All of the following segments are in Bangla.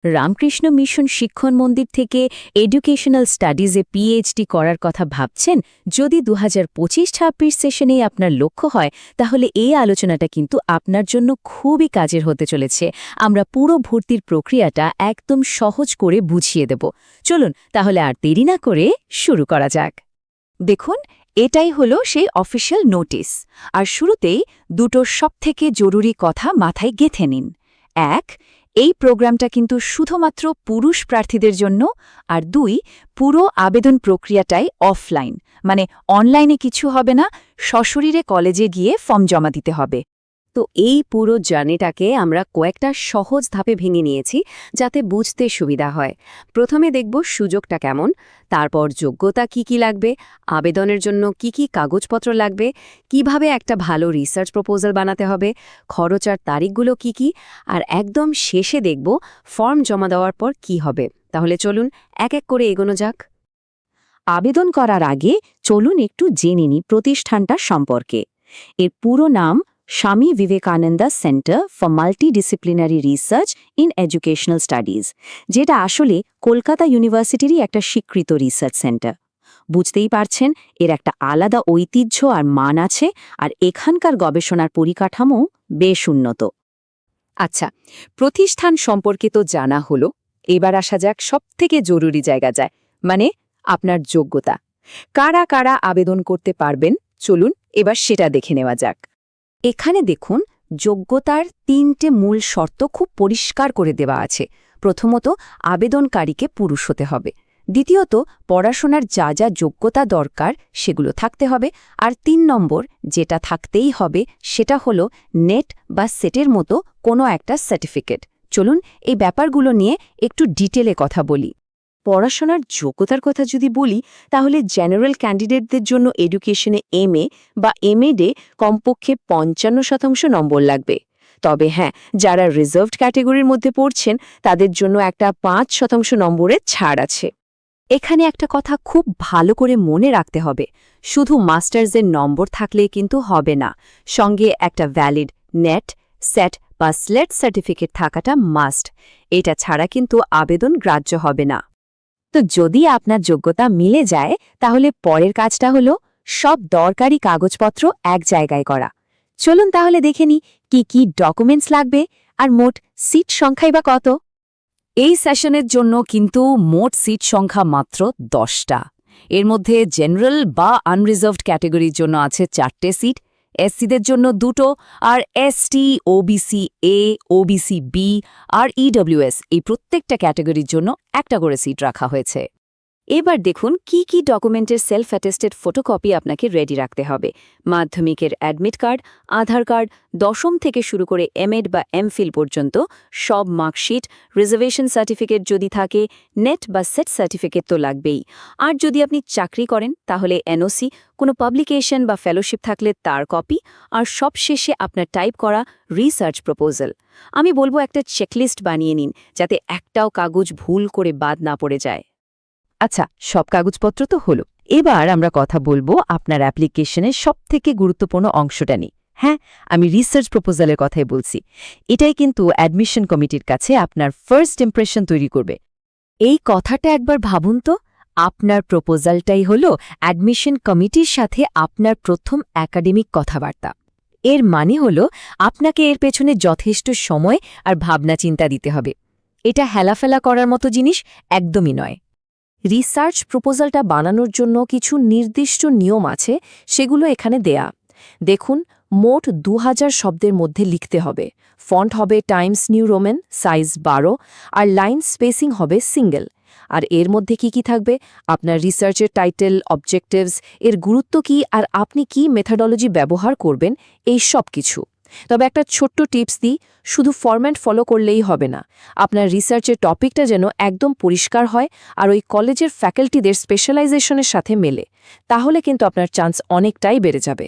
রামকৃষ্ণ মিশন শিক্ষণ মন্দির থেকে এডুকেশনাল স্টাডিজে পিএইচডি করার কথা ভাবছেন? যদি 2025-26 সেশনে আপনার লক্ষ্য হয়, তাহলে এই আলোচনাটা কিন্তু আপনার জন্য খুবই কাজের হতে চলেছে। আমরা পুরো ভর্তির প্রক্রিয়াটা একদম সহজ করে বুঝিয়ে দেব। চলুন তাহলে আর দেরি না করে শুরু করা যাক। দেখুন, এটাই হলো সেই অফিসিয়াল নোটিশ। আর শুরুতেই দুটো সবথেকে জরুরি কথা মাথায় গেঁথে নিন। এক, এই প্রোগ্রামটা কিন্তু শুধুমাত্র পুরুষ প্রার্থীদের জন্য। আর দুই, পুরো আবেদন প্রক্রিয়াটাই অফলাইন, মানে অনলাইনে কিছু হবে না, সশরীরে কলেজে গিয়ে ফর্ম জমা দিতে হবে। তো এই পুরো জার্নিটাকে আমরা কয়েকটা সহজ ধাপে ভেঙে নিয়েছি, যাতে বুঝতে সুবিধা হয়। প্রথমে দেখব সুযোগটা কেমন, তারপর যোগ্যতা কি লাগবে, আবেদনের জন্য কি কাগজপত্র লাগবে, কিভাবে একটা ভালো রিসার্চ প্রপোজাল বানাতে হবে, খরচ আর তারিখগুলো কি, আর একদম শেষে দেখব ফর্ম জমা দেওয়ার পর কি হবে। তাহলে চলুন এক এক করে এগোনো যাক। আবেদন করার আগে চলুন একটু জেনে নিই প্রতিষ্ঠানটা সম্পর্কে। এর পুরো নাম Swami Vivekananda centre for multidisciplinary research in educational studies, যেটা আসলে কলকাতা ইউনিভার্সিটিরই একটা স্বীকৃত রিসার্চ সেন্টার। বুঝতেই পারছেন, এর একটা আলাদা ঐতিহ্য আর মান আছে, আর এখানকার গবেষণার পরিকাঠামো বেশ উন্নত। আচ্ছা, প্রতিষ্ঠান সম্পর্কে তো জানা হলো, এবার আসা যাক সবথেকে জরুরি জায়গা যায়, মানে আপনার যোগ্যতা। কারা কারা আবেদন করতে পারবেন, চলুন এবার সেটা দেখে নেওয়া যাক। এখানে দেখুন, যোগ্যতার 3টে মূল শর্ত খুব পরিষ্কার করে দেওয়া আছে। প্রথমত, আবেদনকারীকে পুরুষ হতে হবে। দ্বিতীয়ত, পড়াশোনার যা যা যোগ্যতা দরকার সেগুলো থাকতে হবে। আর 3 নম্বর যেটা থাকতেই হবে, সেটা হলো নেট বা সেটের মতো কোনো একটা সার্টিফিকেট। চলুন এই ব্যাপারগুলো নিয়ে একটু ডিটেলে কথা বলি। পড়াশোনার যোগ্যতার কথা যদি বলি, তাহলে জেনারেল ক্যান্ডিডেটদের জন্য এডুকেশনে এমএ বা এমএডে কমপক্ষে 55% নম্বর লাগবে। তবে হ্যাঁ, যারা রিজার্ভড ক্যাটেগরির মধ্যে পড়ছেন, তাদের জন্য একটা 5% নম্বরের ছাড় আছে। এখানে একটা কথা খুব ভালো করে মনে রাখতে হবে, শুধু মাস্টার্সের নম্বর থাকলে কিন্তু হবে না, সঙ্গে একটা ভ্যালিড নেট, সেট বা স্লেট সার্টিফিকেট থাকাটা মাস্ট। এটা ছাড়া কিন্তু আবেদন গ্রাহ্য হবে না। তো যদি আপনার যোগ্যতা মিলে যায়, তাহলে পরের কাজটা হলো সব দরকারি কাগজপত্র এক জায়গায় করা। চলুন তাহলে দেখে নিই কি ডকুমেন্টস লাগবে, আর মোট সিট সংখ্যাই বা কত। এই সেশনের জন্য কিন্তু মোট সিট সংখ্যা মাত্র 10টা। এর মধ্যে জেনারেল বা আনরিজার্ভড ক্যাটেগরির জন্য আছে 4টে সিট, এসসিদের জন্য 2টো, আর ST, OBC A, OBC B আর ইডব্লিউএস এই প্রত্যেকটা ক্যাটেগরির জন্য একটা করে সিট রাখা হয়েছে। এবার দেখুন কি ডকুমেন্টের সেলফ অ্যাটেস্টেড ফটোকপি আপনাকে রেডি রাখতে হবে। মাধ্যমিকের অ্যাডমিট কার্ড, আধার কার্ড, দশম থেকে শুরু করে এমএড বা এমফিল পর্যন্ত সব মার্কশিট, রিজার্ভেশন সার্টিফিকেট যদি থাকে, নেট বা সেট সার্টিফিকেট তো লাগবেই। আর যদি আপনি চাকরি করেন, তাহলে এনওসি, কোনো পাবলিকেশন বা ফেলোশিপ থাকলে তার কপি, আর সবশেষে আপনার টাইপ করা রিসার্চ প্রপোজাল। আমি বলবো একটা চেকলিস্ট বানিয়ে নিন, যাতে একটাও কাগজ ভুল করে বাদ না পড়ে যায়। আচ্ছা, সব কাগজপত্র তো হলো। এবার আমরা কথা বলবো আপনার অ্যাপ্লিকেশনের সবথেকে গুরুত্বপূর্ণ অংশটা নিয়ে। হ্যাঁ, আমি রিসার্চ প্রপোজালের কথাই বলছি। এটাই কিন্তু অ্যাডমিশন কমিটির কাছে আপনার ফার্স্ট ইমপ্রেশন তৈরি করবে। এই কথাটা একবার ভাবুন তো, আপনার প্রপোজালটাই হলো অ্যাডমিশন কমিটির সাথে আপনার প্রথম একাডেমিক কথাবার্তা। এর মানে হলো আপনাকে এর পেছনে যথেষ্ট সময় আর ভাবনা চিন্তা দিতে হবে। এটা হেলাফেলা করার মতো জিনিস একদমই নয়। রিসার্চ প্রপোজালটা বানানোর জন্য কিছু নির্দিষ্ট নিয়ম আছে, সেগুলো এখানে দেয়া। দেখুন, মোট 2000 শব্দের মধ্যে লিখতে হবে। ফন্ট হবে টাইমস নিউ রোমান, সাইজ 12, আর লাইন স্পেসিং হবে সিঙ্গেল। আর এর মধ্যে কি থাকবে, আপনার রিসার্চের টাইটেল, অবজেক্টিভস, এর গুরুত্ব কি, আর আপনি কি মেথডোলজি ব্যবহার করবেন, এই সব কিছু। তবে একটা ছোট্ট টিপস দিই, শুধু ফরম্যাট ফলো করলেই হবে না। আপনার রিসার্চের টপিকটা যেন একদম পরিষ্কার হয় আর ওই কলেজের ফ্যাকাল্টিদের স্পেশালাইজেশনের সাথে মেলে। তাহলে কিন্তু আপনার চান্স অনেকটাই বেড়ে যাবে।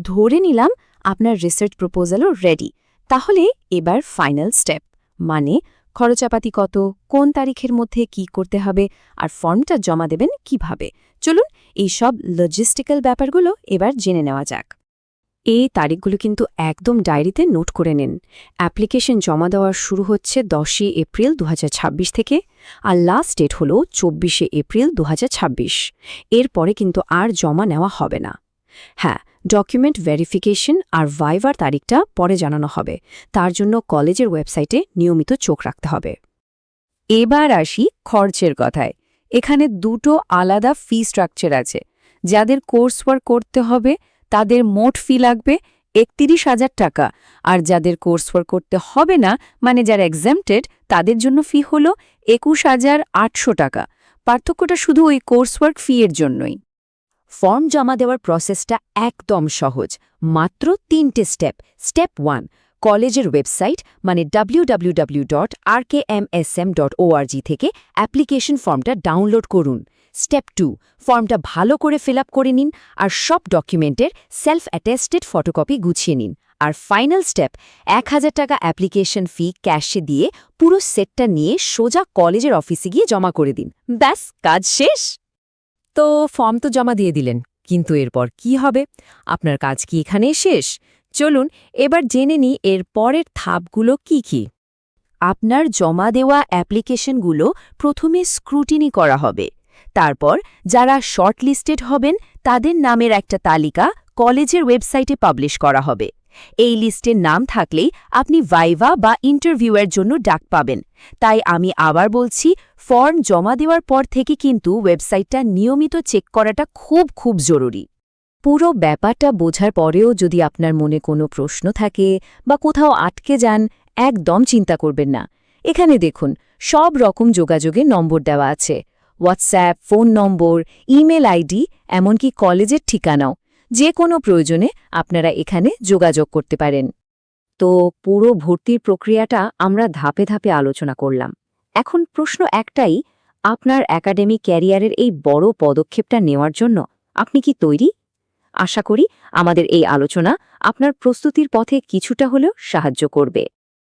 ধরে নিলাম আপনার রিসার্চ প্রপোজালও রেডি। তাহলে এবার ফাইনাল স্টেপ, মানে খরচাপাতি কত, কোন তারিখের মধ্যে কি করতে হবে, আর ফর্মটা জমা দেবেন কিভাবে। চলুন এই সব লজিস্টিক্যাল ব্যাপারগুলো এবার জেনে নেওয়া যাক। এই তারিখগুলো কিন্তু একদম ডায়েরিতে নোট করে নিন। অ্যাপ্লিকেশন জমা দেওয়ার শুরু হচ্ছে 10 এপ্রিল 2026 থেকে, আর লাস্ট ডেট হল 24 এপ্রিল 2026। এরপরে কিন্তু আর জমা নেওয়া হবে না। হ্যাঁ, ডকুমেন্ট ভেরিফিকেশন আর ভাইভার তারিখটা পরে জানানো হবে। তার জন্য কলেজের ওয়েবসাইটে নিয়মিত চোখ রাখতে হবে। এবার আসি খরচের কথায়। এখানে দুটো আলাদা ফি স্ট্রাকচার আছে। যাদের কোর্স ওয়ার্ক করতে হবে তাদের মোট ফি লাগবে ৩১,০০০ টাকা, আর যাদের কোর্স ওয়ার্ক করতে হবে না, মানে যারা এক্সাম্পটেড, তাদের জন্য ফি হল ২১,৮০০ টাকা। পার্থক্যটা শুধু ওই কোর্স ওয়ার্ক ফি এর জন্যই। ফর্ম জমা দেওয়ার প্রসেসটা একদম সহজ, মাত্র ৩টে স্টেপ। স্টেপ 1, কলেজের ওয়েবসাইট মানে www.rkmsm.org থেকে অ্যাপ্লিকেশন ফর্মটা ডাউনলোড করুন। স্টেপ 2, ফর্মটা ভালো করে ফিল আপ করে নিন আর সব ডকুমেন্টের সেলফ অ্যাটেস্টেড ফটোকপি গুছিয়ে নিন। আর ফাইনাল স্টেপ, ১,০০০ টাকা অ্যাপ্লিকেশন ফি ক্যাশে দিয়ে পুরো সেটটা নিয়ে সোজা কলেজের অফিসে গিয়ে জমা করে দিন। ব্যাস, কাজ শেষ। তো ফর্ম তো জমা দিয়ে দিলেন, কিন্তু এরপর কি হবে? আপনার কাজ কি এখানেই শেষ? চলুন এবার জেনে নিই এর পরের ধাপগুলো কি কি। আপনার জমা দেওয়া অ্যাপ্লিকেশনগুলো প্রথমে স্ক্রুটিনি করা হবে। তারপর যারা শর্টলিস্টেড হবেন তাদের নামের একটা তালিকা কলেজের ওয়েবসাইটে পাবলিশ করা হবে। এই লিস্টে নাম থাকলেই আপনি ভাইভা বা ইন্টারভিউয়ের জন্য ডাক পাবেন। তাই আমি আবার বলছি, ফর্ম জমা দেওয়ার পর থেকে কিন্তু ওয়েবসাইটটা নিয়মিত চেক করাটা খুব খুব জরুরি। পুরো ব্যাপারটা বোঝার পরেও যদি আপনার মনে কোনো প্রশ্ন থাকে বা কোথাও আটকে যান, একদম চিন্তা করবেন না। এখানে দেখুন, সব রকম যোগাযোগের নম্বর দেওয়া আছে। হোয়াটসঅ্যাপ, ফোন নম্বর, ইমেল আইডি, এমনকি কলেজের ঠিকানাও। যে কোনো প্রয়োজনে আপনারা এখানে যোগাযোগ করতে পারেন। তো পুরো ভর্তির প্রক্রিয়াটা আমরা ধাপে ধাপে আলোচনা করলাম। এখন প্রশ্ন একটাই, আপনার একাডেমিক ক্যারিয়ারের এই বড় পদক্ষেপটা নেওয়ার জন্য আপনি কি তৈরি? আশা করি আমাদের এই আলোচনা আপনার প্রস্তুতির পথে কিছুটা হলেও সাহায্য করবে।